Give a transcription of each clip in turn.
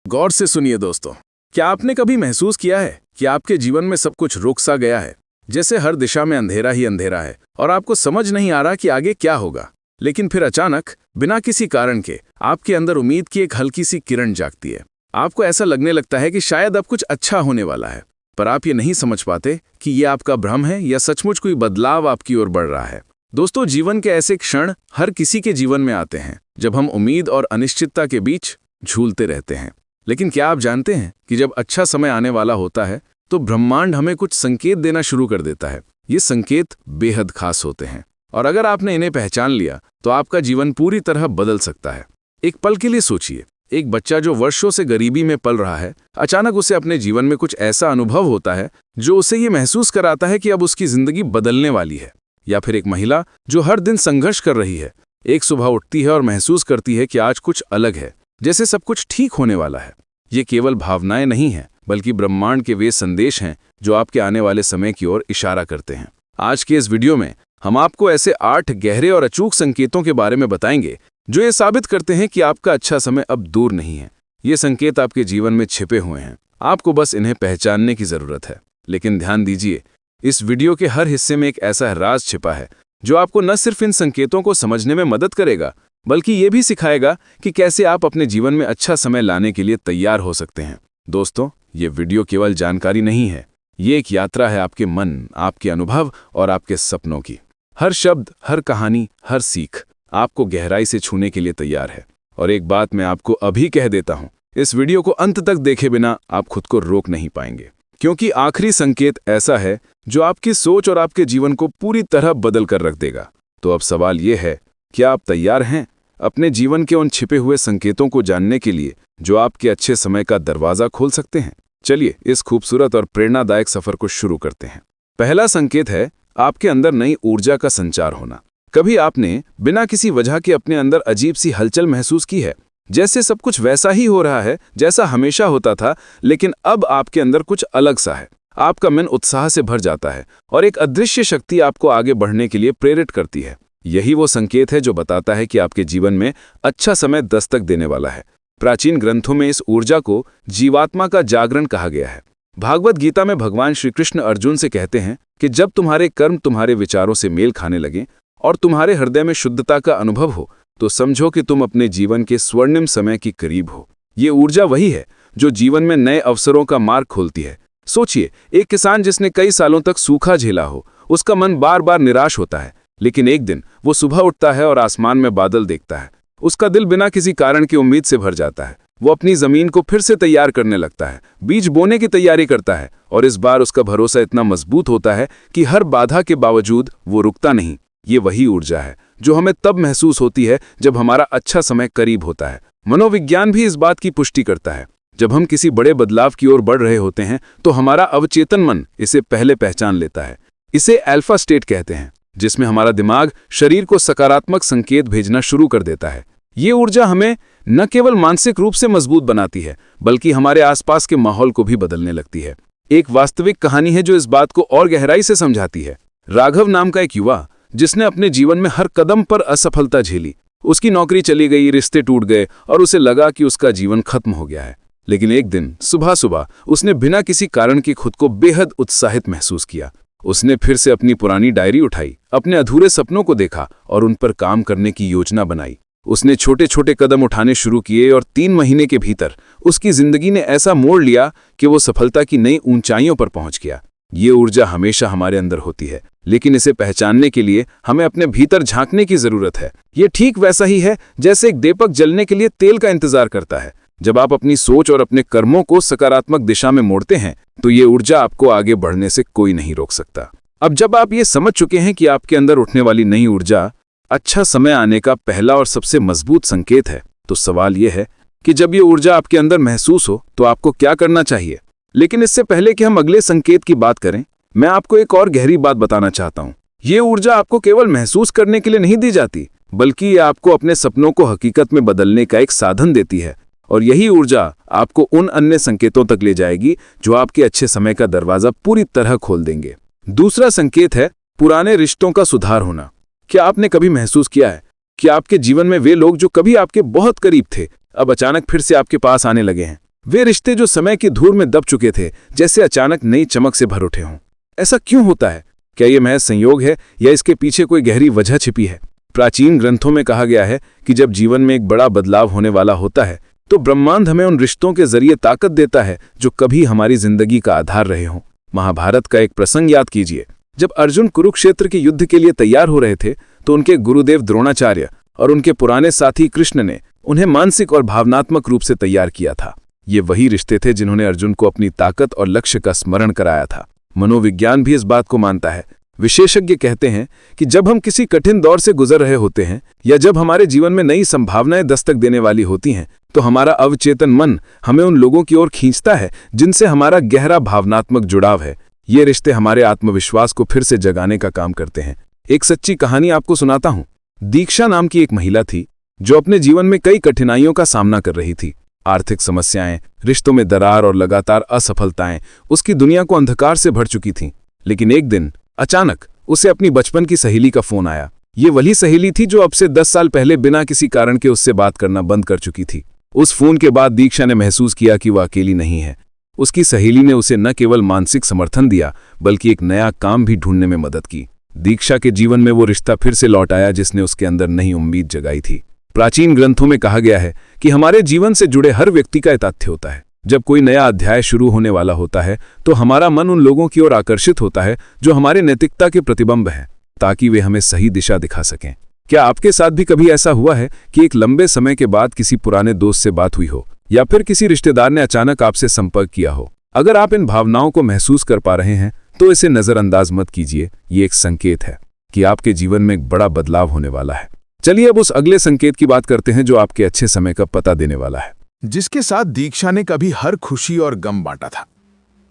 गौर से सुनिए दोस्तों, क्या आपने कभी महसूस किया है कि आपके जीवन में सब कुछ रुक सा गया है, जैसे हर दिशा में अंधेरा ही अंधेरा है और आपको समझ नहीं आ रहा कि आगे क्या होगा। लेकिन फिर अचानक बिना किसी कारण के आपके अंदर उम्मीद की एक हल्की सी किरण जागती है। आपको ऐसा लगने लगता है कि शायद अब कुछ अच्छा होने वाला है, पर आप ये नहीं समझ पाते कि ये आपका भ्रम है या सचमुच कोई बदलाव आपकी ओर बढ़ रहा है। दोस्तों, जीवन के ऐसे क्षण हर किसी के जीवन में आते हैं जब हम उम्मीद और अनिश्चितता के बीच झूलते रहते हैं। लेकिन क्या आप जानते हैं कि जब अच्छा समय आने वाला होता है तो ब्रह्मांड हमें कुछ संकेत देना शुरू कर देता है। ये संकेत बेहद खास होते हैं और अगर आपने इन्हें पहचान लिया तो आपका जीवन पूरी तरह बदल सकता है। एक पल के लिए सोचिए, एक बच्चा जो वर्षों से गरीबी में पल रहा है, अचानक उसे अपने जीवन में कुछ ऐसा अनुभव होता है जो उसे ये महसूस कराता है कि अब उसकी जिंदगी बदलने वाली है। या फिर एक महिला जो हर दिन संघर्ष कर रही है, एक सुबह उठती है और महसूस करती है कि आज कुछ अलग है, जैसे सब कुछ ठीक होने वाला है। ये केवल भावनाएं नहीं हैं, बल्कि ब्रह्मांड के वे संदेश हैं जो आपके आने वाले समय की ओर इशारा करते हैं। आज के इस वीडियो में हम आपको ऐसे 8 गहरे और अचूक संकेतों के बारे में बताएंगे जो ये साबित करते हैं कि आपका अच्छा समय अब दूर नहीं है। ये संकेत आपके जीवन में छिपे हुए हैं, आपको बस इन्हें पहचानने की जरूरत है। लेकिन ध्यान दीजिए, इस वीडियो के हर हिस्से में एक ऐसा राज छिपा है जो आपको न सिर्फ इन संकेतों को समझने में मदद करेगा, बल्कि ये भी सिखाएगा कि कैसे आप अपने जीवन में अच्छा समय लाने के लिए तैयार हो सकते हैं। दोस्तों, ये वीडियो केवल जानकारी नहीं है, ये एक यात्रा है आपके मन, आपके अनुभव और आपके सपनों की। हर शब्द, हर कहानी, हर सीख आपको गहराई से छूने के लिए तैयार है। और एक बात मैं आपको अभी कह देता हूं, इस वीडियो को अंत तक देखे बिना आप खुद को रोक नहीं पाएंगे, क्योंकि आखिरी संकेत ऐसा है जो आपकी सोच और आपके जीवन को पूरी तरह बदल कर रख देगा। तो अब सवाल यह है, क्या आप तैयार हैं अपने जीवन के उन छिपे हुए संकेतों को जानने के लिए जो आपके अच्छे समय का दरवाजा खोल सकते हैं? चलिए इस खूबसूरत और प्रेरणादायक सफर को शुरू करते हैं। पहला संकेत है आपके अंदर नई ऊर्जा का संचार होना। कभी आपने बिना किसी वजह के अपने अंदर अजीब सी हलचल महसूस की है, जैसे सब कुछ वैसा ही हो रहा है जैसा हमेशा होता था, लेकिन अब आपके अंदर कुछ अलग सा है। आपका मन उत्साह से भर जाता है और एक अदृश्य शक्ति आपको आगे बढ़ने के लिए प्रेरित करती है। यही वो संकेत है जो बताता है कि आपके जीवन में अच्छा समय दस्तक देने वाला है। प्राचीन ग्रंथों में इस ऊर्जा को जीवात्मा का जागरण कहा गया है। भागवत गीता में भगवान श्री कृष्ण अर्जुन से कहते हैं कि जब तुम्हारे कर्म तुम्हारे विचारों से मेल खाने लगें और तुम्हारे हृदय में शुद्धता का अनुभव हो, तो समझो कि तुम अपने जीवन के स्वर्णिम समय के करीब हो। ये ऊर्जा वही है जो जीवन में नए अवसरों का मार्ग खोलती है। सोचिए, एक किसान जिसने कई सालों तक सूखा झेला हो, उसका मन बार बार निराश होता है, लेकिन एक दिन वो सुबह उठता है और आसमान में बादल देखता है। उसका दिल बिना किसी कारण की उम्मीद से भर जाता है। वो अपनी जमीन को फिर से तैयार करने लगता है, बीज बोने की तैयारी करता है और इस बार उसका भरोसा इतना मजबूत होता है कि हर बाधा के बावजूद वो रुकता नहीं। ये वही ऊर्जा है जो हमें तब महसूस होती है जब हमारा अच्छा समय करीब होता है। मनोविज्ञान भी इस बात की पुष्टि करता है। जब हम किसी बड़े बदलाव की ओर बढ़ रहे होते हैं तो हमारा अवचेतन मन इसे पहले पहचान लेता है। इसे अल्फा स्टेट कहते हैं, जिसमें हमारा दिमाग शरीर को सकारात्मक संकेत भेजना शुरू कर देता है। ये ऊर्जा हमें न केवल मानसिक रूप से मजबूत बनाती है, बल्कि हमारे आसपास के माहौल को भी बदलने लगती है। एक वास्तविक कहानी है जो इस बात को और गहराई से समझाती है। राघव नाम का एक युवा, जिसने अपने जीवन में हर कदम पर असफलता झेली। उसकी नौकरी चली गई, रिश्ते टूट गए और उसे लगा कि उसका जीवन खत्म हो गया है। लेकिन एक दिन सुबह सुबह उसने बिना किसी कारण के खुद को बेहद उत्साहित महसूस किया। उसने फिर से अपनी पुरानी डायरी उठाई, अपने अधूरे सपनों को देखा और उन पर काम करने की योजना बनाई। उसने छोटे छोटे कदम उठाने शुरू किए और 3 महीने के भीतर उसकी जिंदगी ने ऐसा मोड़ लिया कि वो सफलता की नई ऊंचाइयों पर पहुंच गया। ये ऊर्जा हमेशा हमारे अंदर होती है, लेकिन इसे पहचानने के लिए हमें अपने भीतर झांकने की जरूरत है। ये ठीक वैसा ही है जैसे एक दीपक जलने के लिए तेल का इंतजार करता है। जब आप अपनी सोच और अपने कर्मों को सकारात्मक दिशा में मोड़ते हैं तो ये ऊर्जा आपको आगे बढ़ने से कोई नहीं रोक सकता। अब जब आप ये समझ चुके हैं कि आपके अंदर उठने वाली नई ऊर्जा अच्छा समय आने का पहला और सबसे मजबूत संकेत है, तो सवाल ये है कि जब ये ऊर्जा आपके अंदर महसूस हो तो आपको क्या करना चाहिए। लेकिन इससे पहले कि हम अगले संकेत की बात करें, मैं आपको एक और गहरी बात बताना चाहता हूँ। ये ऊर्जा आपको केवल महसूस करने के लिए नहीं दी जाती, बल्कि ये आपको अपने सपनों को हकीकत में बदलने का एक साधन देती है। और यही ऊर्जा आपको उन अन्य संकेतों तक ले जाएगी जो आपके अच्छे समय का दरवाजा पूरी तरह खोल देंगे। दूसरा संकेत है पुराने रिश्तों का सुधार होना। क्या आपने कभी महसूस किया है कि आपके जीवन में वे लोग जो कभी आपके बहुत करीब थे, अब अचानक फिर से आपके पास आने लगे हैं? वे रिश्ते जो समय की धूल में दब चुके थे, जैसे अचानक नई चमक से भर उठे हों। ऐसा क्यों होता है? क्या ये महज संयोग है या इसके पीछे कोई गहरी वजह छिपी है? प्राचीन ग्रंथों में कहा गया है कि जब जीवन में एक बड़ा बदलाव होने वाला होता है तो ब्रह्मांड हमें उन रिश्तों के जरिए ताकत देता है जो कभी हमारी जिंदगी का आधार रहे हों। महाभारत का एक प्रसंग याद कीजिए। जब अर्जुन कुरुक्षेत्र के युद्ध के लिए तैयार हो रहे थे तो उनके गुरुदेव द्रोणाचार्य और उनके पुराने साथी कृष्ण ने उन्हें मानसिक और भावनात्मक रूप से तैयार किया था। ये वही रिश्ते थे जिन्होंने अर्जुन को अपनी ताकत और लक्ष्य का स्मरण कराया था। मनोविज्ञान भी इस बात को मानता है। विशेषज्ञ कहते हैं कि जब हम किसी कठिन दौर से गुजर रहे होते हैं या जब हमारे जीवन में नई संभावनाएं दस्तक देने वाली होती हैं तो हमारा अवचेतन मन हमें उन लोगों की ओर खींचता है जिनसे हमारा गहरा भावनात्मक जुड़ाव है। ये रिश्ते हमारे आत्मविश्वास को फिर से जगाने का काम करते हैं। एक सच्ची कहानी आपको सुनाता हूं। दीक्षा नाम की एक महिला थी जो अपने जीवन में कई कठिनाइयों का सामना कर रही थी। आर्थिक समस्याएं, रिश्तों में दरार और लगातार असफलताएं उसकी दुनिया को अंधकार से भर चुकी थीं। लेकिन एक दिन अचानक उसे अपनी बचपन की सहेली का फोन आया। ये वही सहेली थी जो अब से 10 साल पहले बिना किसी कारण के उससे बात करना बंद कर चुकी थी। उस फोन के बाद दीक्षा ने महसूस किया कि वह अकेली नहीं है। उसकी सहेली ने उसे न केवल मानसिक समर्थन दिया बल्कि एक नया काम भी ढूंढने में मदद की। दीक्षा के जीवन में वो रिश्ता फिर से लौट आया जिसने उसके अंदर नई उम्मीद जगाई थी। प्राचीन ग्रंथों में कहा गया है कि हमारे जीवन से जुड़े हर व्यक्ति का एक तथ्य होता है। जब कोई नया अध्याय शुरू होने वाला होता है तो हमारा मन उन लोगों की ओर आकर्षित होता है जो हमारे नैतिकता के प्रतिबिंब हैं, ताकि वे हमें सही दिशा दिखा सकें। क्या आपके साथ भी कभी ऐसा हुआ है कि एक लंबे समय के बाद किसी पुराने दोस्त से बात हुई हो या फिर किसी रिश्तेदार ने अचानक आपसे संपर्क किया हो? अगर आप इन भावनाओं को महसूस कर पा रहे हैं तो इसे नजरअंदाज मत कीजिए। ये एक संकेत है कि आपके जीवन में एक बड़ा बदलाव होने वाला है। चलिए अब उस अगले संकेत की बात करते हैं जो आपके अच्छे समय का पता देने वाला है। जिसके साथ दीक्षा ने कभी हर खुशी और गम बांटा था।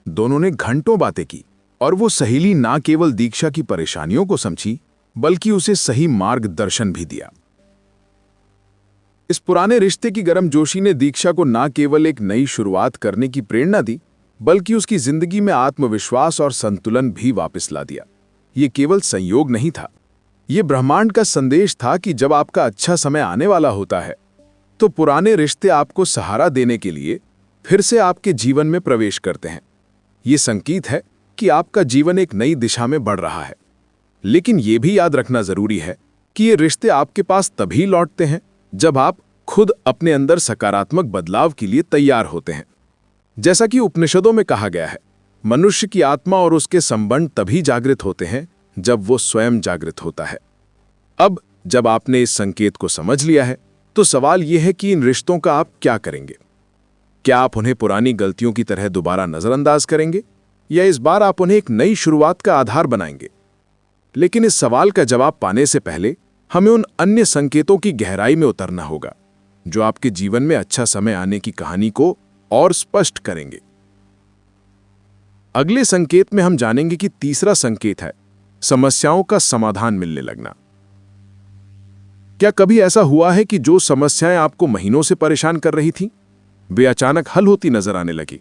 दोनों ने घंटों बातें की और वो सहेली ना केवल दीक्षा की परेशानियों को समझी बल्कि उसे सही मार्गदर्शन भी दिया। इस पुराने रिश्ते की गर्मजोशी ने दीक्षा को ना केवल एक नई शुरुआत करने की प्रेरणा दी बल्कि उसकी जिंदगी में आत्मविश्वास और संतुलन भी वापस ला दिया। ये केवल संयोग नहीं था, ये ब्रह्मांड का संदेश था कि जब आपका अच्छा समय आने वाला होता है तो पुराने रिश्ते आपको सहारा देने के लिए फिर से आपके जीवन में प्रवेश करते हैं। ये संकेत है कि आपका जीवन एक नई दिशा में बढ़ रहा है। लेकिन ये भी याद रखना जरूरी है कि ये रिश्ते आपके पास तभी लौटते हैं जब आप खुद अपने अंदर सकारात्मक बदलाव के लिए तैयार होते हैं। जैसा कि उपनिषदों में कहा गया है, मनुष्य की आत्मा और उसके संबंध तभी जागृत होते हैं जब वो स्वयं जागृत होता है। अब जब आपने इस संकेत को समझ लिया है तो सवाल यह है कि इन रिश्तों का आप क्या करेंगे? क्या आप उन्हें पुरानी गलतियों की तरह दोबारा नजरअंदाज करेंगे या इस बार आप उन्हें एक नई शुरुआत का आधार बनाएंगे? लेकिन इस सवाल का जवाब पाने से पहले हमें उन अन्य संकेतों की गहराई में उतरना होगा जो आपके जीवन में अच्छा समय आने की कहानी को और स्पष्ट करेंगे। अगले संकेत में हम जानेंगे कि तीसरा संकेत है समस्याओं का समाधान मिलने लगना। क्या कभी ऐसा हुआ है कि जो समस्याएं आपको महीनों से परेशान कर रही थीं, वे अचानक हल होती नजर आने लगी?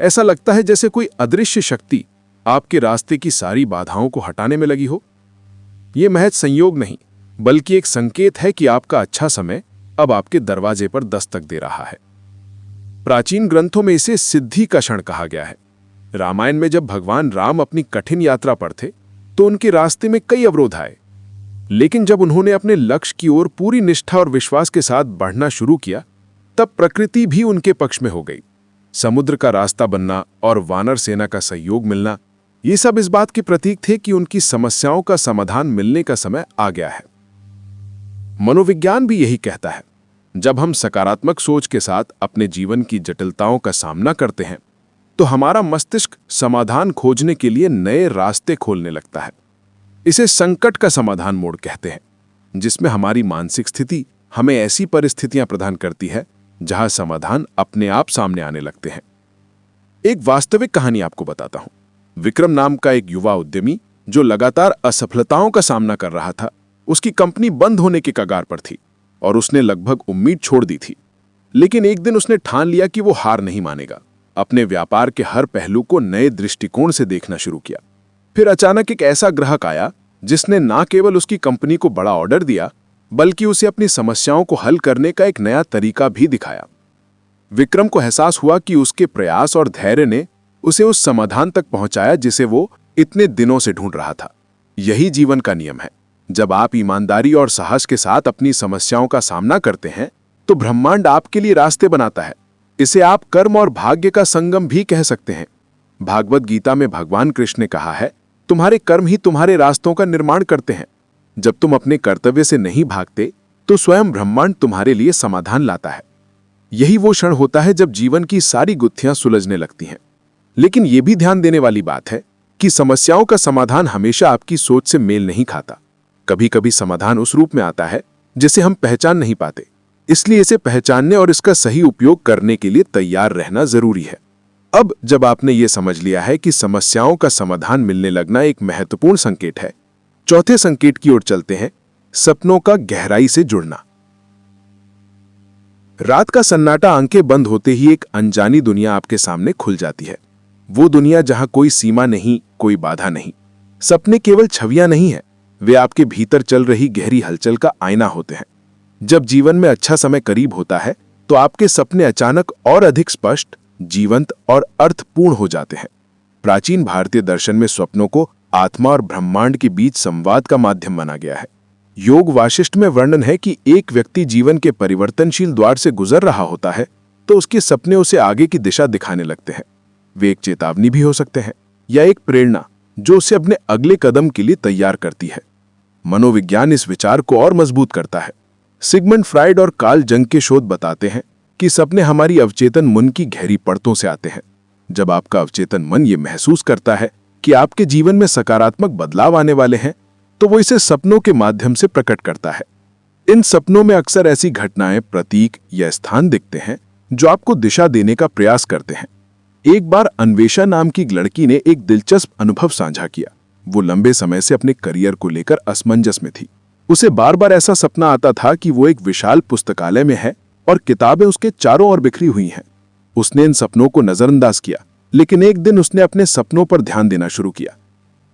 ऐसा लगता है जैसे कोई अदृश्य शक्ति आपके रास्ते की सारी बाधाओं को हटाने में लगी हो। यह महज संयोग नहीं बल्कि एक संकेत है कि आपका अच्छा समय अब आपके दरवाजे पर दस्तक दे रहा है। प्राचीन ग्रंथों में इसे सिद्धि का क्षण कहा गया है। रामायण में जब भगवान राम अपनी कठिन यात्रा पर थे तो उनके रास्ते में कई अवरोध आए, लेकिन जब उन्होंने अपने लक्ष्य की ओर पूरी निष्ठा और विश्वास के साथ बढ़ना शुरू किया तब प्रकृति भी उनके पक्ष में हो गई। समुद्र का रास्ता बनना और वानर सेना का सहयोग मिलना, ये सब इस बात के प्रतीक थे कि उनकी समस्याओं का समाधान मिलने का समय आ गया है। मनोविज्ञान भी यही कहता है, जब हम सकारात्मक सोच के साथ अपने जीवन की जटिलताओं का सामना करते हैं तो हमारा मस्तिष्क समाधान खोजने के लिए नए रास्ते खोलने लगता है। इसे संकट का समाधान मोड कहते हैं, जिसमें हमारी मानसिक स्थिति हमें ऐसी परिस्थितियां प्रदान करती है जहां समाधान अपने आप सामने आने लगते हैं। एक वास्तविक कहानी आपको बताता हूं। विक्रम नाम का एक युवा उद्यमी जो लगातार असफलताओं का सामना कर रहा था, उसकी कंपनी बंद होने के कगार पर थी और उसने लगभग उम्मीद छोड़ दी थी। लेकिन एक दिन उसने ठान लिया कि वो हार नहीं मानेगा। अपने व्यापार के हर पहलू को नए दृष्टिकोण से देखना शुरू किया। फिर अचानक एक ऐसा ग्राहक आया जिसने ना केवल उसकी कंपनी को बड़ा ऑर्डर दिया बल्कि उसे अपनी समस्याओं को हल करने का एक नया तरीका भी दिखाया। विक्रम को एहसास हुआ कि उसके प्रयास और धैर्य ने उसे उस समाधान तक पहुंचाया जिसे वो इतने दिनों से ढूंढ रहा था। यही जीवन का नियम है। जब आप ईमानदारी और साहस के साथ अपनी समस्याओं का सामना करते हैं तो ब्रह्मांड आपके लिए रास्ते बनाता है। इसे आप कर्म और भाग्य का संगम भी कह सकते हैं। भागवत गीता में भगवान कृष्ण ने कहा है, तुम्हारे कर्म ही तुम्हारे रास्तों का निर्माण करते हैं। जब तुम अपने कर्तव्य से नहीं भागते तो स्वयं ब्रह्मांड तुम्हारे लिए समाधान लाता है। यही वो क्षण होता है जब जीवन की सारी गुत्थियां सुलझने लगती हैं। लेकिन यह भी ध्यान देने वाली बात है कि समस्याओं का समाधान हमेशा आपकी सोच से मेल नहीं खाता। कभी कभी समाधान उस रूप में आता है जिसे हम पहचान नहीं पाते। इसलिए इसे पहचानने और इसका सही उपयोग करने के लिए तैयार रहना जरूरी है। अब जब आपने ये समझ लिया है कि समस्याओं का समाधान मिलने लगना एक महत्वपूर्ण संकेत है, चौथे संकेत की ओर चलते हैं, सपनों का गहराई से जुड़ना। रात का सन्नाटा आंखें बंद होते ही एक अनजानी दुनिया आपके सामने खुल जाती है। वो दुनिया जहां कोई सीमा नहीं, कोई बाधा नहीं। सपने केवल छवियां नहीं है, वे आपके भीतर चल रही गहरी हलचल का आईना होते हैं। जब जीवन में अच्छा समय करीब होता है तो आपके सपने अचानक और अधिक स्पष्ट, जीवंत और अर्थपूर्ण हो जाते हैं। प्राचीन भारतीय दर्शन में स्वप्नों को आत्मा और ब्रह्मांड के बीच संवाद का माध्यम माना गया है। योग वाशिष्ठ में वर्णन है कि एक व्यक्ति जीवन के परिवर्तनशील द्वार से गुजर रहा होता है तो उसके सपने उसे आगे की दिशा दिखाने लगते हैं। वे एक चेतावनी भी हो सकते हैं या एक प्रेरणा जो उसे अपने अगले कदम के लिए तैयार करती है। मनोविज्ञान इस विचार को और मजबूत करता है। सिगमंड फ्राइड और कार्ल जंग के शोध बताते हैं कि सपने हमारी अवचेतन मन की गहरी परतों से आते हैं। जब आपका अवचेतन मन ये महसूस करता है कि आपके जीवन में सकारात्मक बदलाव आने वाले हैं तो वो इसे सपनों के माध्यम से प्रकट करता है। इन सपनों में अक्सर ऐसी घटनाएं, प्रतीक या स्थान दिखते हैं जो आपको दिशा देने का प्रयास करते हैं। एक बार अन्वेषा नाम की लड़की ने एक दिलचस्प अनुभव साझा किया। वो लंबे समय से अपने करियर को लेकर असमंजस में थी। उसे बार बार ऐसा सपना आता था कि वो एक विशाल पुस्तकालय में है और किताबें उसके चारों ओर बिखरी हुई हैं। उसने इन सपनों को नजरअंदाज किया, लेकिन एक दिन उसने अपने सपनों पर ध्यान देना शुरू किया।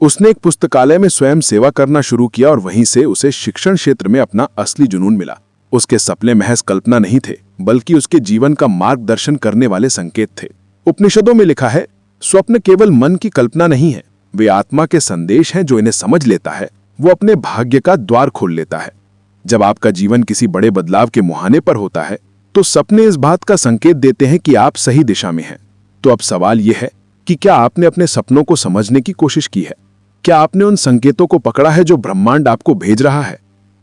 उसने एक पुस्तकालय में स्वयं सेवा करना शुरू किया और वहीं से उसे शिक्षण क्षेत्र में अपना असली जुनून मिला। उसके सपने महज कल्पना नहीं थे, बल्कि उसके जीवन का मार्गदर्शन करने वाले संकेत थे। उपनिषदों में लिखा है, स्वप्न केवल मन की कल्पना नहीं है, वे आत्मा के संदेश हैं। जो इन्हें समझ लेता है वो अपने भाग्य का द्वार खोल लेता है। जब आपका जीवन किसी बड़े बदलाव के मुहाने पर होता है तो सपने इस बात का संकेत देते हैं कि आप सही दिशा में हैं। तो अब सवाल यह है कि क्या आपने अपने सपनों को समझने की कोशिश की है? क्या आपने उन संकेतों को पकड़ा है जो ब्रह्मांड आपको भेज रहा है?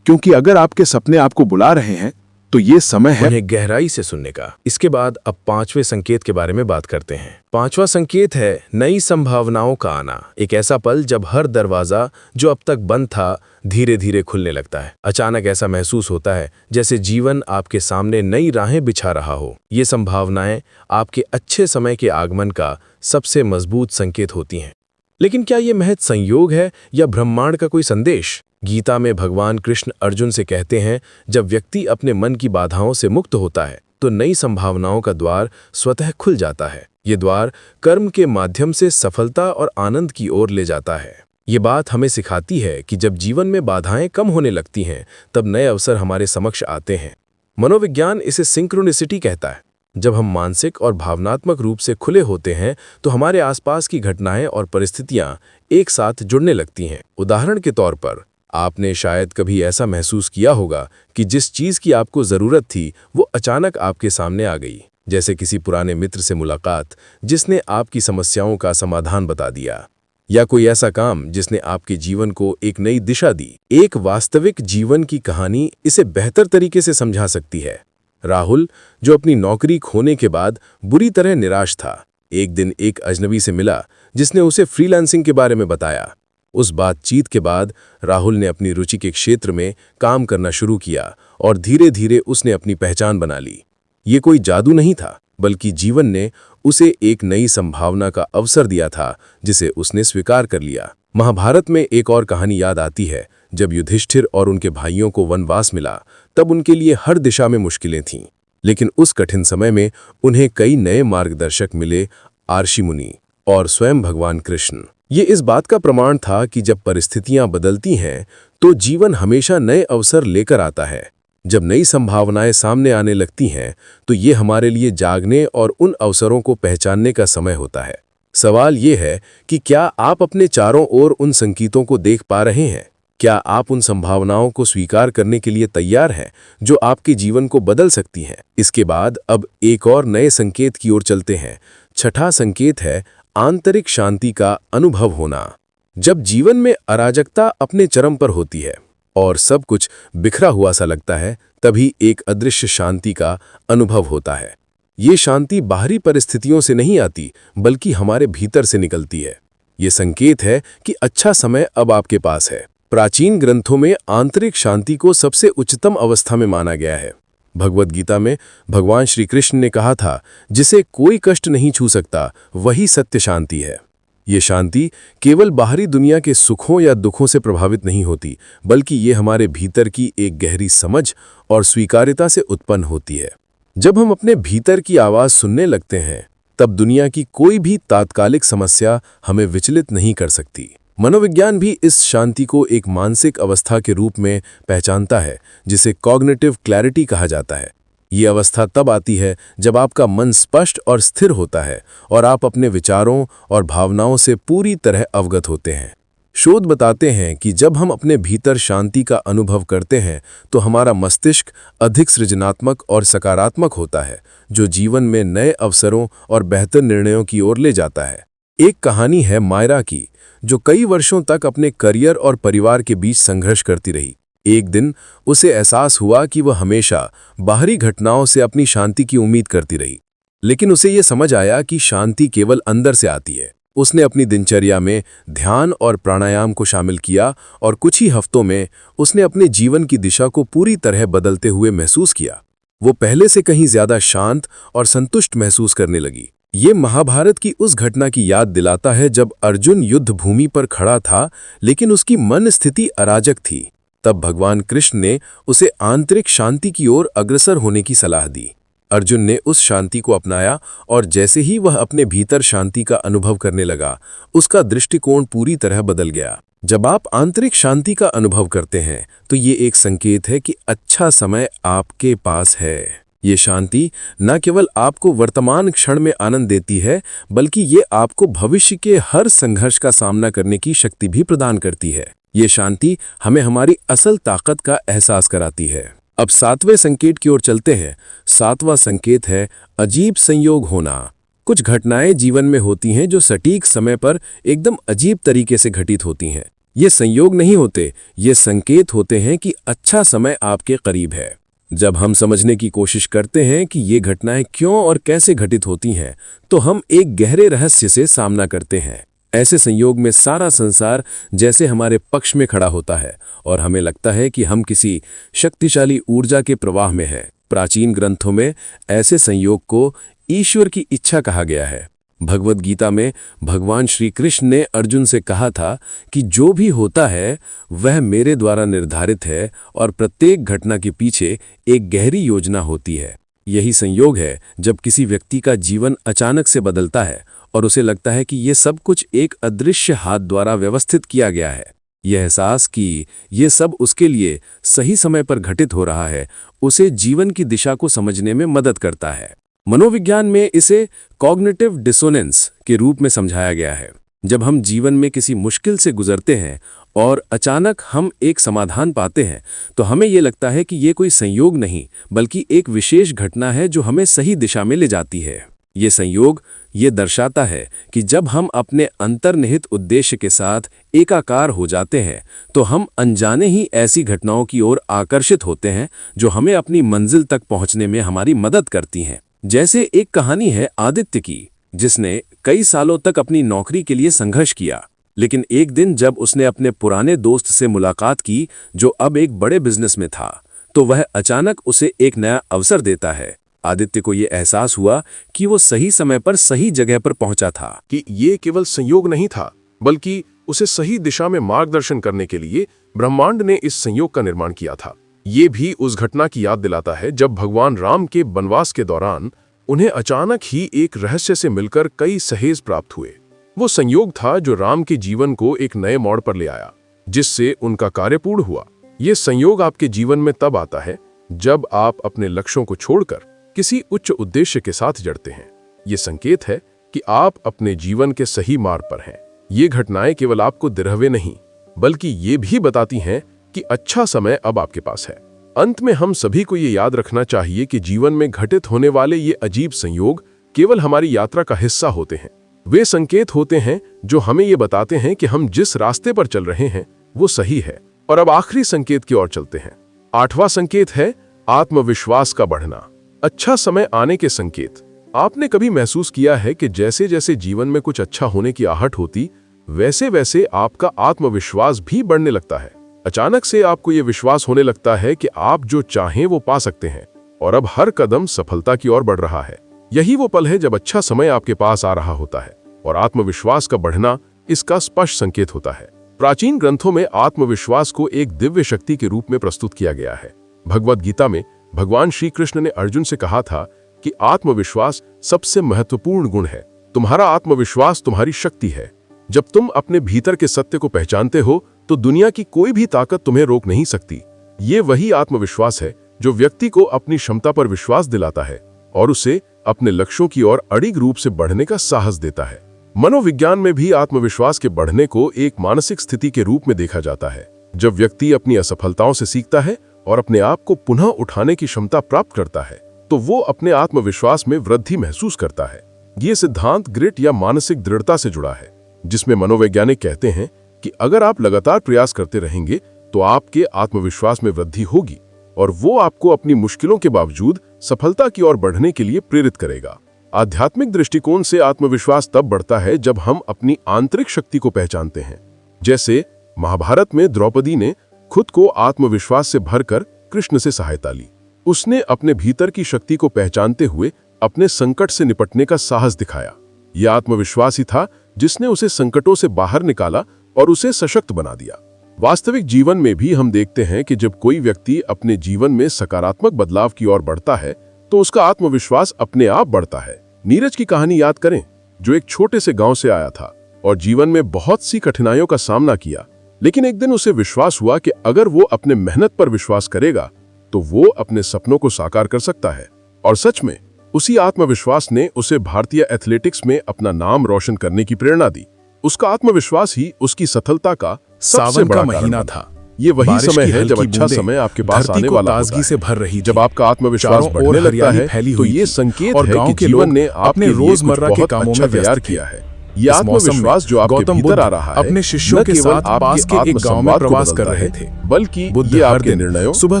क्योंकि अगर आपके सपने आपको बुला रहे हैं तो ये समय है उन्हें गहराई से सुनने का। इसके बाद अब पांचवें संकेत के बारे में बात करते हैं। पांचवा संकेत है नई संभावनाओं का आना। एक ऐसा पल जब हर दरवाजा जो अब तक बंद था धीरे धीरे खुलने लगता है। अचानक ऐसा महसूस होता है जैसे जीवन आपके सामने नई राहें बिछा रहा हो। ये संभावनाएं आपके अच्छे समय के आगमन का सबसे मजबूत संकेत होती हैं। लेकिन क्या ये महज संयोग है या ब्रह्मांड का कोई संदेश? गीता में भगवान कृष्ण अर्जुन से कहते हैं, जब व्यक्ति अपने मन की बाधाओं से मुक्त होता है तो नई संभावनाओं का द्वार स्वतः खुल जाता है। ये द्वार कर्म के माध्यम से सफलता और आनंद की ओर ले जाता है। ये बात हमें सिखाती है कि जब जीवन में बाधाएं कम होने लगती हैं तब नए अवसर हमारे समक्ष आते हैं। मनोविज्ञान इसे सिंक्रोनिसिटी कहता है। जब हम मानसिक और भावनात्मक रूप से खुले होते हैं तो हमारे आसपास की घटनाएं और परिस्थितियां एक साथ जुड़ने लगती हैं। उदाहरण के तौर पर आपने शायद कभी ऐसा महसूस किया होगा कि जिस चीज़ की आपको ज़रूरत थी वो अचानक आपके सामने आ गई, जैसे किसी पुराने मित्र से मुलाकात जिसने आपकी समस्याओं का समाधान बता दिया, या कोई ऐसा काम जिसने आपके जीवन को एक नई दिशा दी। एक वास्तविक जीवन की कहानी इसे बेहतर तरीके से समझा सकती है। राहुल, जो अपनी नौकरी खोने के बाद बुरी तरह निराश था, एक दिन एक अजनबी से मिला जिसने उसे फ्रीलांसिंग के बारे में बताया। उस बातचीत के बाद राहुल ने अपनी रुचि के क्षेत्र में काम करना शुरू किया और धीरे धीरे उसने अपनी पहचान बना ली। ये कोई जादू नहीं था, बल्कि जीवन ने उसे एक नई संभावना का अवसर दिया था जिसे उसने स्वीकार कर लिया। महाभारत में एक और कहानी याद आती है। जब युधिष्ठिर और उनके भाइयों को वनवास मिला तब उनके लिए हर दिशा में मुश्किलें थीं, लेकिन उस कठिन समय में उन्हें कई नए मार्गदर्शक मिले, आर्षि मुनि और स्वयं भगवान कृष्ण। ये इस बात का प्रमाण था कि जब परिस्थितियां बदलती हैं तो जीवन हमेशा नए अवसर लेकर आता है। जब नई संभावनाएं सामने आने लगती हैं तो ये हमारे लिए जागने और उन अवसरों को पहचानने का समय होता है। सवाल ये है कि क्या आप अपने चारों ओर उन संकेतों को देख पा रहे हैं? क्या आप उन संभावनाओं को स्वीकार करने के लिए तैयार हैं जो आपके जीवन को बदल सकती हैं? इसके बाद अब एक और नए संकेत की ओर चलते हैं। छठा संकेत है आंतरिक शांति का अनुभव होना। जब जीवन में अराजकता अपने चरम पर होती है और सब कुछ बिखरा हुआ सा लगता है, तभी एक अदृश्य शांति का अनुभव होता है। ये शांति बाहरी परिस्थितियों से नहीं आती, बल्कि हमारे भीतर से निकलती है। ये संकेत है कि अच्छा समय अब आपके पास है। प्राचीन ग्रंथों में आंतरिक शांति को सबसे उच्चतम अवस्था में माना गया है। भगवद गीता में भगवान श्री कृष्ण ने कहा था, जिसे कोई कष्ट नहीं छू सकता, वही सत्य शांति है। ये शांति केवल बाहरी दुनिया के सुखों या दुखों से प्रभावित नहीं होती, बल्कि ये हमारे भीतर की एक गहरी समझ और स्वीकार्यता से उत्पन्न होती है। जब हम अपने भीतर की आवाज़ सुनने लगते हैं, तब दुनिया की कोई भी तात्कालिक समस्या हमें विचलित नहीं कर सकती। मनोविज्ञान भी इस शांति को एक मानसिक अवस्था के रूप में पहचानता है, जिसे कॉग्निटिव क्लैरिटी कहा जाता है। ये अवस्था तब आती है जब आपका मन स्पष्ट और स्थिर होता है और आप अपने विचारों और भावनाओं से पूरी तरह अवगत होते हैं। शोध बताते हैं कि जब हम अपने भीतर शांति का अनुभव करते हैं तो हमारा मस्तिष्क अधिक सृजनात्मक और सकारात्मक होता है, जो जीवन में नए अवसरों और बेहतर निर्णयों की ओर ले जाता है। एक कहानी है मायरा की, जो कई वर्षों तक अपने करियर और परिवार के बीच संघर्ष करती रही। एक दिन उसे एहसास हुआ कि वह हमेशा बाहरी घटनाओं से अपनी शांति की उम्मीद करती रही, लेकिन उसे ये समझ आया कि शांति केवल अंदर से आती है। उसने अपनी दिनचर्या में ध्यान और प्राणायाम को शामिल किया और कुछ ही हफ्तों में उसने अपने जीवन की दिशा को पूरी तरह बदलते हुए महसूस किया। वो पहले से कहीं ज्यादा शांत और संतुष्ट महसूस करने लगी। ये महाभारत की उस घटना की याद दिलाता है जब अर्जुन युद्ध भूमि पर खड़ा था, लेकिन उसकी मन स्थिति अराजक थी। तब भगवान कृष्ण ने उसे आंतरिक शांति की ओर अग्रसर होने की सलाह दी। अर्जुन ने उस शांति को अपनाया और जैसे ही वह अपने भीतर शांति का अनुभव करने लगा, उसका दृष्टिकोण पूरी तरह बदल गया। जब आप आंतरिक शांति का अनुभव करते हैं तो ये एक संकेत है कि अच्छा समय आपके पास है। ये शांति न केवल आपको वर्तमान क्षण में आनंद देती है, बल्कि ये आपको भविष्य के हर संघर्ष का सामना करने की शक्ति भी प्रदान करती है। ये शांति हमें हमारी असल ताकत का एहसास कराती है। अब सातवें संकेत की ओर चलते हैं। सातवां संकेत है अजीब संयोग होना। कुछ घटनाएं जीवन में होती हैं जो सटीक समय पर एकदम अजीब तरीके से घटित होती हैं। ये संयोग नहीं होते, ये संकेत होते हैं कि अच्छा समय आपके करीब है। जब हम समझने की कोशिश करते हैं कि ये घटनाएं क्यों और कैसे घटित होती हैं, तो हम एक गहरे रहस्य से सामना करते हैं। ऐसे संयोग में सारा संसार जैसे हमारे पक्ष में खड़ा होता है और हमें लगता है कि हम किसी शक्तिशाली ऊर्जा के प्रवाह में हैं। प्राचीन ग्रंथों में ऐसे संयोग को ईश्वर की इच्छा कहा गया है। भगवद गीता में भगवान श्री कृष्ण ने अर्जुन से कहा था कि जो भी होता है वह मेरे द्वारा निर्धारित है और प्रत्येक घटना के पीछे एक गहरी योजना होती है। यही संयोग है जब किसी व्यक्ति का जीवन अचानक से बदलता है और उसे लगता है कि ये सब कुछ एक अदृश्य हाथ द्वारा व्यवस्थित किया गया है। यह एहसास कि ये सब उसके लिए सही समय पर घटित हो रहा है, उसे जीवन की दिशा को समझने में मदद करता है। मनोविज्ञान में इसे कॉग्निटिव डिसोनेंस के रूप में समझाया गया है। जब हम जीवन में किसी मुश्किल से गुजरते हैं और अचानक हम एक समाधान पाते हैं, तो हमें ये लगता है कि ये कोई संयोग नहीं, बल्कि एक विशेष घटना है जो हमें सही दिशा में ले जाती है। ये संयोग ये दर्शाता है कि जब हम अपने अंतर्निहित उद्देश्य के साथ एकाकार हो जाते हैं, तो हम अनजाने ही ऐसी घटनाओं की ओर आकर्षित होते हैं जो हमें अपनी मंजिल तक पहुंचने में हमारी मदद करती हैं। जैसे एक कहानी है आदित्य की, जिसने कई सालों तक अपनी नौकरी के लिए संघर्ष किया, लेकिन एक दिन जब उसने अपने पुराने दोस्त से मुलाकात की जो अब एक बड़े बिजनेस में था, तो वह अचानक उसे एक नया अवसर देता है। आदित्य को यह एहसास हुआ कि वो सही समय पर सही जगह पर पहुंचा था, कि ये केवल संयोग नहीं था, बल्कि उसे सही दिशा में मार्गदर्शन करने के लिए ब्रह्मांड ने इस संयोग का निर्माण किया था। ये भी उस घटना की याद दिलाता है जब भगवान राम के वनवास के दौरान उन्हें अचानक ही एक रहस्य से मिलकर कई सहेज प्राप्त हुए। वो संयोग था जो राम के जीवन को एक नए मोड़ पर ले आया, जिससे उनका कार्य पूर्ण हुआ। ये संयोग आपके जीवन में तब आता है जब आप अपने लक्ष्यों को छोड़कर किसी उच्च उद्देश्य के साथ जड़ते हैं, ये संकेत है कि आप अपने जीवन के सही मार्ग पर हैं। ये घटनाएं केवल आपको दिरहवे नहीं, बल्कि ये भी बताती हैं कि अच्छा समय अब आपके पास है। अंत में हम सभी को ये याद रखना चाहिए कि जीवन में घटित होने वाले ये अजीब संयोग केवल हमारी यात्रा का हिस्सा होते हैं। वे संकेत होते हैं जो हमें ये बताते हैं कि हम जिस रास्ते पर चल रहे हैं वो सही है। और अब आखिरी संकेत की ओर चलते हैं। 8वां संकेत है आत्मविश्वास का बढ़ना। अच्छा समय आने के संकेत। आपने कभी महसूस किया है कि जैसे जैसे जीवन में कुछ अच्छा होने की आहट होती, वैसे वैसे आपका आत्मविश्वास भी बढ़ने लगता है। अचानक से आपको यह विश्वास होने लगता है कि आप जो चाहें वो पा सकते हैं और अब हर कदम सफलता की ओर बढ़ रहा है। यही वो पल है जब अच्छा समय आपके पास आ रहा होता है और आत्मविश्वास का बढ़ना इसका स्पष्ट संकेत होता है। प्राचीन ग्रंथों में आत्मविश्वास को एक दिव्य शक्ति के रूप में प्रस्तुत किया गया है। भगवद गीता में भगवान श्री कृष्ण ने अर्जुन से कहा था कि आत्मविश्वास सबसे महत्वपूर्ण गुण है। तुम्हारा आत्मविश्वास तुम्हारी शक्ति है। जब तुम अपने भीतर के सत्य को पहचानते हो तो दुनिया की कोई भी ताकत तुम्हें रोक नहीं सकती। ये वही आत्मविश्वास है जो व्यक्ति को अपनी क्षमता पर विश्वास दिलाता है और उसे अपने लक्ष्यों की ओर अडिग रूप से बढ़ने का साहस देता है। मनोविज्ञान में भी आत्मविश्वास के बढ़ने को एक मानसिक स्थिति के रूप में देखा जाता है। जब व्यक्ति अपनी असफलताओं से सीखता है और अपने आप को पुनः उठाने की क्षमता प्राप्त करता है तो वो अपने आत्मविश्वास में वृद्धि महसूस करता है। ये सिद्धांत ग्रिट या मानसिक दृढ़ता से जुड़ा है, जिसमें मनोवैज्ञानिक कहते हैं कि अगर आप लगातार प्रयास करते रहेंगे तो आपके आत्मविश्वास में वृद्धि होगी और वो आपको अपनी मुश्किलों के बावजूद सफलता की ओर बढ़ने के लिए प्रेरित करेगा। आध्यात्मिक दृष्टिकोण से आत्मविश्वास तब बढ़ता है जब हम अपनी आंतरिक शक्ति को पहचानते हैं। जैसे महाभारत में द्रौपदी ने खुद को आत्मविश्वास से भरकर कृष्ण से सहायता ली। उसने अपने भीतर की शक्ति को पहचानते हुए अपने संकट से निपटने का साहस दिखाया। यह आत्मविश्वास ही था जिसने उसे संकटों से बाहर निकाला और उसे सशक्त बना दिया। वास्तविक जीवन में भी हम देखते हैं कि जब कोई व्यक्ति अपने जीवन में सकारात्मक बदलाव की ओर बढ़ता है तो उसका आत्मविश्वास अपने आप बढ़ता है। नीरज की कहानी याद करें, जो एक छोटे से गांव से आया था और जीवन में बहुत सी कठिनाइयों का सामना किया, लेकिन एक दिन उसे विश्वास हुआ कि अगर वो अपने मेहनत पर विश्वास करेगा तो वो अपने सपनों को साकार कर सकता है। और सच में उसी आत्मविश्वास ने उसे भारतीय एथलेटिक्स में अपना नाम रोशन करने की प्रेरणा दी। उसका आत्मविश्वास ही उसकी सफलता का सबसे बड़ा महीना था। ये वही समय है जब अच्छा समय आपके पास आने वाला ताजगी से भर रही। जब आपका आत्मविश्वास बढ़ने लगता है तो ये संकेत है कि जीवन ने अपने रोजमर्रा के कामों में तैयार किया है। ये आत्मविश्वास जो आपके भीतर आ रहा है अपने शिष्यों के साथ पास के एक गांव में प्रवास कर रहे थे, बल्कि ये आपके निर्णयों, सुबह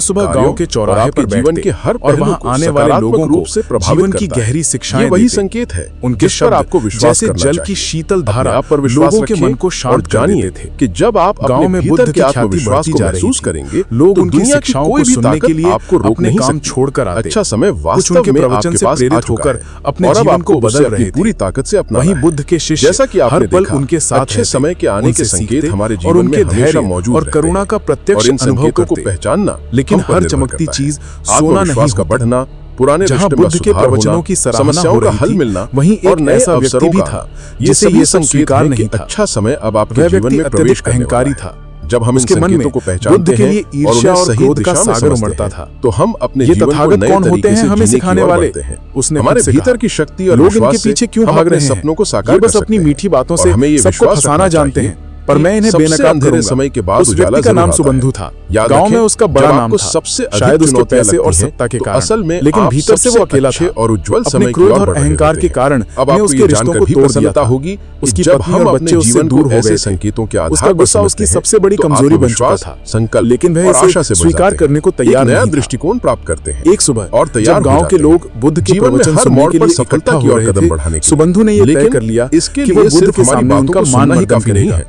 सुबह गांव के चौराहे पर जीवन के हर और वहां आने वाले लोगों को जीवन की गहरी शिक्षाएं वही संकेत है। उनके शब्द आपको विश्वास जैसे जल की शीतल धारा पर लोगों के मन को शांत कर देते थे कि जब आप गांव में बुद्ध के आत्मविश्वास को महसूस करेंगे, लोग उनकी शिक्षाओं को सुनने के लिए अपने काम छोड़कर आते। अच्छा समय वास्तव में प्रवचन से प्रेरित होकर अपने जीवन को बदल रहे थे, पूरी ताकत से अपना। वहीं बुद्ध के शिष्य जैसा कि हर पल उनके साथ अच्छे समय के आने के संकेत हमारे और जीवन में उनके धैर्य मौजूद और करुणा का प्रत्यक्ष अनुभव को पहचानना। लेकिन हर चमकती चीज सोना नहीं का बढ़ना, पुराने जहां बुद्ध के प्रवचनों की सराहना हो रही थी, मिलना वहीं एक ऐसा व्यक्ति भी था जिसे ये सब स्वीकार नहीं था। अच्छा समय अब आपके जीवन में प्रवेश करने अहंकारी था। जब हम उसके मन में को पहचानते के लिए ईर्ष्या और क्रोध का सागर उमड़ता था, तो हम अपने ये जीवन को तथागत नए कौन होते तरीके हैं से हमें जीने की सिखाने ओर वाले। बढ़ते हैं। उसने हमारे खुद से भीतर कहा, की शक्ति और लोग इनके पीछे क्यों भाग रहे हैं, सपनों को साकार ये बस अपनी मीठी बातों से सबको फंसाना जानते हैं, पर मैं इन्हें बेनकाब करूंगा। समय के बाद उस व्यक्ति का नाम सुबंधु था। गांव में उसका बड़ा नाम था, सबसे शायद उसके पैसे और सत्ता के कारण, असल में लेकिन भीतर से वो अकेला था और उज्जवल अपने क्रोध और अहंकार के कारण। अब आपने उसके रिश्तों को तोड़ दिया था होगी, उसकी पत्नी और बच्चे उससे दूर हो गए, संकेतों के आधार उसका गुस्सा उसकी सबसे बड़ी कमजोरी बन चुका था, संकल्प, लेकिन वह इसे स्वीकार करने को तैयार नहीं था। दृष्टिकोण प्राप्त करते हैं। एक सुबह और जब गांव के लोग बुद्ध के प्रवचन सुनने के लिए इकट्ठा हो रहे थे, सुबंधु ने यह तय कर लिया कि वो बुद्ध के सामने उनका मान मर्दन करेगा।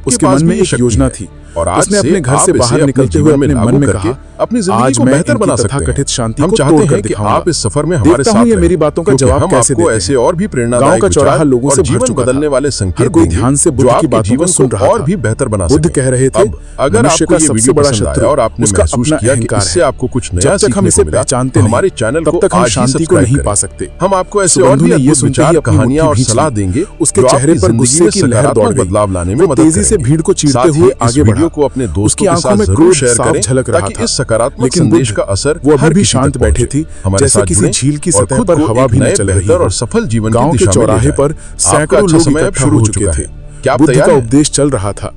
उसके मन में एक योजना थी और उसने अपने घर से बाहर निकलते हुए अपने मन में कहा, अपनी जिंदगी को बेहतर बना सकते हैं। कथित शांति हम को चाहते तोड़कर हैं कि दिखाऊंगा। आप इस सफर में हमारे साथ ये मेरी बातों का जवाब कैसे देते हैं। ऐसे और भी प्रेरणादायक गांव का चौराहा लोगों से भर चुका बदलने था। वाले संकेत हर कोई ध्यान से बुद्ध की बातों को सुन रहा और था। भी बेहतर बना बुद्ध कह रहे थे, अगर मनुष्य आपको का ये सबसे वीडियो बड़ा पसंद आया शत्रु और आपने उसका महसूस अपना किया कि अहंकार इससे है। आपको कुछ नया जब तक हम इसे पहचानते नहीं, हमारे चैनल तब को तक हम आज ही शांति को सब्सक्राइब नहीं करें। पा सकते। हम आपको ऐसे और सुबंधु भी ने ये अद्भुत सुनते ही विचार, अपनी कहानियां और मुट्ठी भींच सलाह ली। देंगे उसके जो चेहरे आपकी पर जिंदगी गुस्से में की लहर दौड़ सकारात्मक गई। बदलाव लाने में वो मदद तेजी से करेंगे। भीड़ को चीरते साथ ही हुए इस आगे वीडियो वीडियो को अपने दोस्तों के साथ जरूर शेयर करें झलक रहा ताकि था। इस सकारात्मक लेकिन संदेश बुद्ध, का असर वो अभी हर भी किसी शांत तक बैठे पहुंचे। थी, हमारे जैसे साथ किसी जुड़ें झील की और सतह खुद पर को हवा एक भी न नए, चल रही बेहतर हो। और सफल जीवन की गांव के दिशा में ले चौराहे जाएं। पर आपका सैकड़ों अच्छा लोग समय अब इकट्ठा शुरू हो हो चुके चुका थे। है। क्या आप बुद्ध तैयार का हैं? उपदेश चल रहा था।